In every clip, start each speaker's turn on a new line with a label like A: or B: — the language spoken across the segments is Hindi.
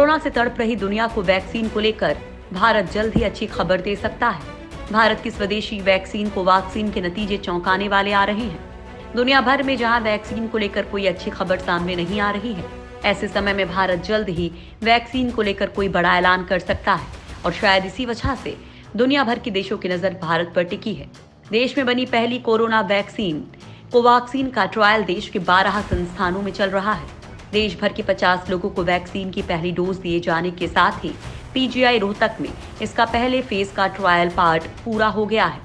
A: कोरोना से तड़प रही दुनिया को वैक्सीन को लेकर भारत जल्द ही अच्छी खबर दे सकता है। भारत की स्वदेशी वैक्सीन कोवैक्सीन के नतीजे चौंकाने वाले आ रहे हैं। दुनिया भर में जहां वैक्सीन को लेकर कोई अच्छी खबर सामने नहीं आ रही है, ऐसे समय में भारत जल्द ही वैक्सीन को लेकर कोई बड़ा ऐलान कर सकता है और शायद इसी वजह से दुनिया भर के देशों की नजर भारत पर टिकी है। देश में बनी पहली कोरोना वैक्सीन कोवैक्सीन का ट्रायल देश के 12 संस्थानों में चल रहा है। देश भर के 50 लोगों को वैक्सीन की पहली डोज दिए जाने के साथ ही पीजीआई रोहतक में इसका पहले फेज का ट्रायल पार्ट पूरा हो गया है।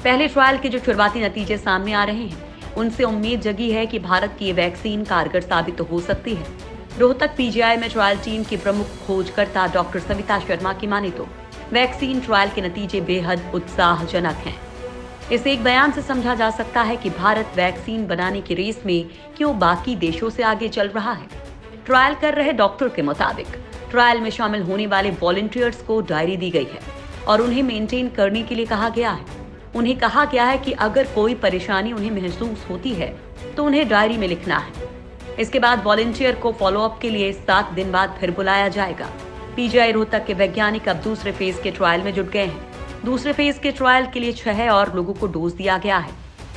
A: पहले ट्रायल के जो शुरुआती नतीजे सामने आ रहे हैं, उनसे उम्मीद जगी है कि भारत की ये वैक्सीन कारगर साबित हो सकती है। रोहतक पीजीआई में ट्रायल टीम की प्रमुख खोजकर्ता डॉक्टर सविता शर्मा की माने तो वैक्सीन ट्रायल के नतीजे बेहद उत्साहजनक हैं। इस एक बयान से समझा जा सकता है कि भारत वैक्सीन बनाने की रेस में क्यों बाकी देशों से आगे चल रहा है। ट्रायल कर रहे डॉक्टर के मुताबिक ट्रायल में शामिल होने वाले वॉलंटियर्स को डायरी दी गई है और उन्हें मेंटेन करने के लिए कहा गया है। उन्हें कहा गया है कि अगर कोई परेशानी उन्हें महसूस होती है तो उन्हें डायरी में लिखना है। इसके बाद वॉलंटियर को फॉलोअप के लिए 7 दिन बाद फिर बुलाया जाएगा। पीजीआई रोहतक के वैज्ञानिक अब दूसरे फेज के ट्रायल में जुट गए हैं। दूसरे फेज के ट्रायल के लिए 6 और लोगों को डोज दिया गया है।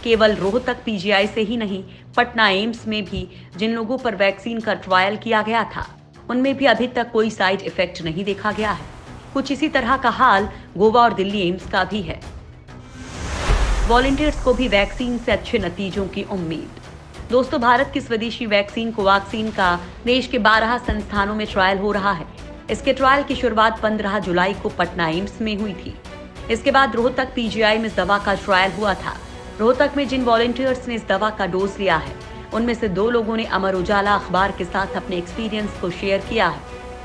A: केवल रोहतक पीजीआई से ही नहीं, पटना एम्स में भी जिन लोगों पर वैक्सीन का ट्रायल किया गया था, उनमें भी अभी तक कोई साइड इफेक्ट नहीं देखा गया है। कुछ इसी तरह का हाल गोवा और दिल्ली एम्स का भी है। वॉलंटियर्स को भी वैक्सीन से अच्छे नतीजों की उम्मीद। दोस्तों, भारत की स्वदेशी वैक्सीन कोवैक्सीन का देश के 12 संस्थानों में ट्रायल हो रहा है। इसके ट्रायल की शुरुआत 15 जुलाई को पटना एम्स में हुई थी। इसके बाद रोहतक पीजीआई में इस दवा का ट्रायल हुआ था। रोहतक में जिन वॉलंटियर्स ने इस दवा का डोज लिया है, उनमें से 2 लोगों ने अमर उजाला अखबार के साथ अपने एक्सपीरियंस को शेयर किया है।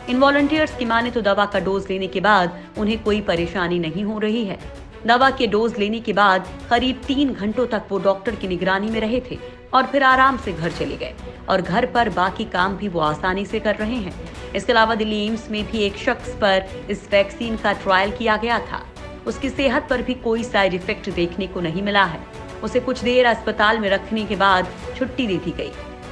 A: इन वॉलंटियर्स की माने तो दवा का डोज लेने के बाद उन्हें कोई परेशानी नहीं हो रही है। दवा के डोज लेने के बाद करीब 3 घंटों तक वो डॉक्टर की निगरानी में रहे थे और फिर आराम से घर चले गए और घर पर बाकी काम भी वो आसानी से कर रहे हैं। इसके अलावा दिल्ली एम्स में भी एक शख्स पर इस वैक्सीन का ट्रायल किया गया था। उसकी सेहत पर भी कोई साइड इफेक्ट देखने को नहीं मिला है। उसे कुछ देर अस्पताल में रखने के बाद छुट्टी दे दी गई।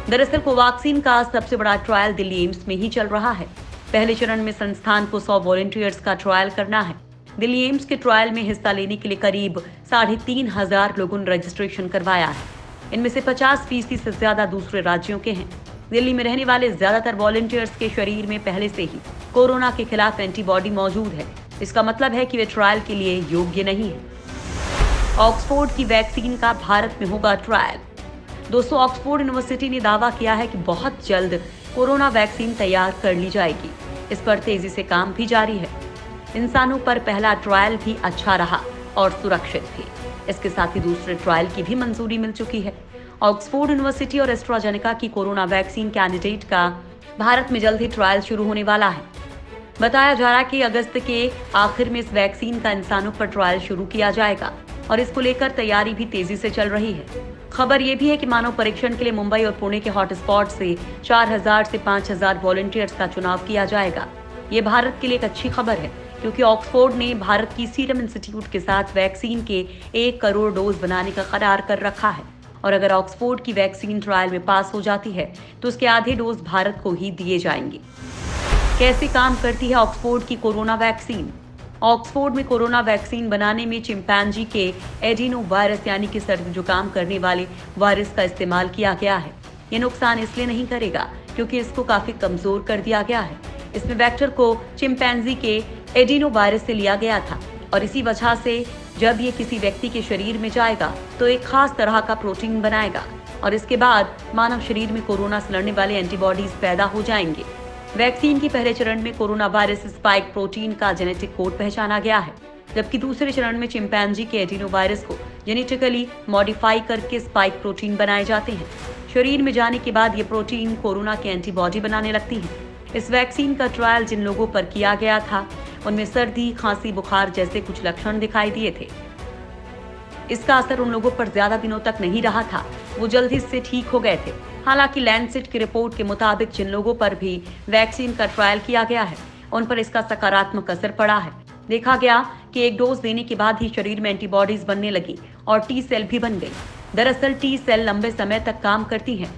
A: दरअसल कोवैक्सीन का सबसे बड़ा ट्रायल दिल्ली एम्स में ही चल रहा है। पहले चरण में संस्थान को 100 वॉलंटियर्स का ट्रायल करना है। दिल्ली एम्स के ट्रायल में हिस्सा लेने के लिए करीब 3,500 लोगों ने रजिस्ट्रेशन करवाया है। इनमें से 50% से ज्यादा दूसरे राज्यों के हैं। दिल्ली में रहने वाले ज्यादातर वॉलंटियर्स के शरीर में पहले से ही कोरोना के खिलाफ एंटीबॉडी मौजूद है। इसका मतलब है कि वे ट्रायल के लिए योग्य नहीं है। ऑक्सफोर्ड की वैक्सीन का भारत में होगा ट्रायल। दोस्तों, ऑक्सफोर्ड यूनिवर्सिटी ने दावा किया है कि बहुत जल्द कोरोना वैक्सीन तैयार कर ली जाएगी। इस पर तेजी से काम भी जारी है। इंसानों पर पहला ट्रायल भी अच्छा रहा और सुरक्षित भी। इसके साथ ही दूसरे ट्रायल की भी मंजूरी मिल चुकी है। ऑक्सफोर्ड यूनिवर्सिटी और एस्ट्राजेनेका की कोरोना वैक्सीन कैंडिडेट का भारत में जल्द ही ट्रायल शुरू होने वाला है। बताया जा रहा है कि अगस्त के आखिर में इस वैक्सीन का इंसानों पर ट्रायल शुरू किया जाएगा और इसको लेकर तैयारी भी तेजी से चल रही है। खबर ये भी है कि मानव परीक्षण के लिए मुंबई और पुणे के हॉटस्पॉट से 4,000 से 5,000 वॉलंटियर्स का चुनाव किया जाएगा। ये भारत के लिए एक अच्छी खबर है, क्योंकि ऑक्सफोर्ड ने भारत की सीरम इंस्टीट्यूट के साथ वैक्सीन के 1 करोड़ डोज बनाने का करार कर रखा है और अगर ऑक्सफोर्ड की वैक्सीन ट्रायल में पास हो जाती है तो उसके आधे डोज भारत को ही दिए जाएंगे। कैसे काम करती है ऑक्सफोर्ड की कोरोना वैक्सीन? ऑक्सफोर्ड में कोरोना वैक्सीन बनाने में चिंपैंजी के एडिनो वायरस यानी कि सर्दी जुकाम करने वाले वायरस का इस्तेमाल किया गया है। ये नुकसान इसलिए नहीं करेगा क्योंकि इसको काफी कमजोर कर दिया गया है। इसमें वेक्टर को चिंपैंजी के एडिनो वायरस से लिया गया था और इसी वजह से जब ये किसी व्यक्ति के शरीर में जाएगा तो एक खास तरह का प्रोटीन बनाएगा और इसके बाद मानव शरीर में कोरोना से लड़ने वाले एंटीबॉडीज पैदा हो जाएंगे। वैक्सीन के पहले चरण में कोरोना वायरस स्पाइक प्रोटीन का जेनेटिक कोड पहचाना गया है, जबकि दूसरे चरण में चिंपैंजी के एडिनो वायरस को जेनेटिकली मॉडिफाई करके स्पाइक प्रोटीन बनाए जाते हैं। शरीर में जाने के बाद ये प्रोटीन कोरोना की एंटीबॉडी बनाने लगती है। इस वैक्सीन का ट्रायल जिन लोगों पर किया गया था, उनमें सर्दी, खांसी, बुखार जैसे कुछ लक्षण दिखाई दिए थे। इसका असर उन लोगों पर ज्यादा दिनों तक नहीं रहा था, वो जल्द ही इससे ठीक हो गए थे। हालांकि लैंसेट की रिपोर्ट के मुताबिक जिन लोगों पर भी वैक्सीन का ट्रायल किया गया है, उन पर इसका सकारात्मक असर पड़ा है। देखा गया कि एक डोज देने के बाद ही शरीर में एंटीबॉडीज बनने लगी और टी सेल भी बन गई। दरअसल टी सेल लंबे समय तक काम करती हैं।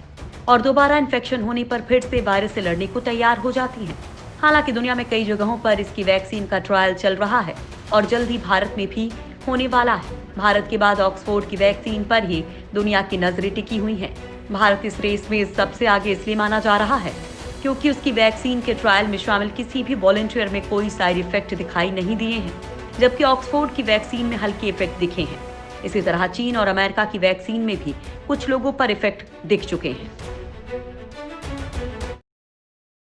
A: और दोबारा इन्फेक्शन होने पर फिर से वायरस से लड़ने को तैयार हो जाती हैं। हालांकि दुनिया में कई जगहों पर इसकी वैक्सीन का ट्रायल चल रहा है और जल्द ही भारत में भी होने वाला है। भारत के बाद ऑक्सफोर्ड की वैक्सीन पर ही दुनिया की नजरें टिकी हुई हैं। भारत इस रेस में सबसे आगे इसलिए माना जा रहा है क्योंकि उसकी वैक्सीन के ट्रायल में शामिल किसी भी वॉलंटियर में कोई साइड इफेक्ट दिखाई नहीं दिए हैं, जबकि ऑक्सफोर्ड की वैक्सीन में हल्के इफेक्ट दिखे हैं। इसी तरह चीन और अमेरिका की वैक्सीन में भी कुछ लोगों पर इफेक्ट दिख चुके हैं।